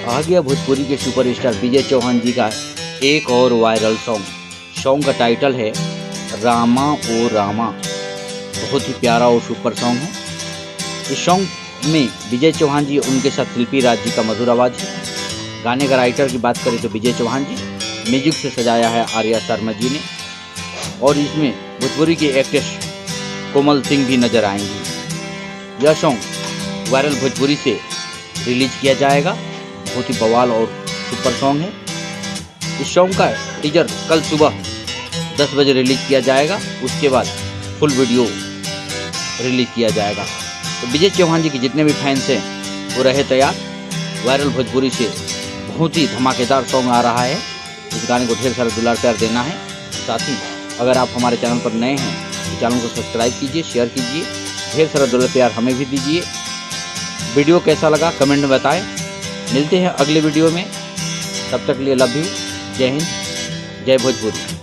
आ गया भोजपुरी के सुपरस्टार विजय चौहान जी का एक और वायरल सॉन्ग का टाइटल है रामा ओ रामा। बहुत ही प्यारा और सुपर सॉन्ग है। इस सॉन्ग में विजय चौहान जी उनके साथ शिल्पी राज जी का मधुर आवाज़ है। गाने का राइटर की बात करें तो विजय चौहान जी, म्यूजिक से सजाया है आर्या शर्मा जी ने, और इसमें भोजपुरी की एक्ट्रेस कोमल सिंह भी नजर आएंगी। यह सॉन्ग वायरल भोजपुरी से रिलीज किया जाएगा। बहुत ही बवाल और सुपर सॉन्ग है। इस सॉन्ग का टीजर कल सुबह 10 बजे रिलीज किया जाएगा। उसके बाद फुल वीडियो रिलीज किया जाएगा। तो विजय चौहान जी के जितने भी फैंस हैं वो रहे तैयार। वायरल भोजपुरी से बहुत ही धमाकेदार सॉन्ग आ रहा है। इस गाने को ढेर सारा दुलार प्यार देना है। साथ ही अगर आप हमारे चैनल पर नए हैं तो चैनल को सब्सक्राइब कीजिए, शेयर कीजिए, ढेर सारा दुलार प्यार हमें भी दीजिए। वीडियो कैसा लगा कमेंट में बताएं। मिलते हैं अगले वीडियो में। तब तक के लिए लव यू। जय हिंद, जय भोजपुरी।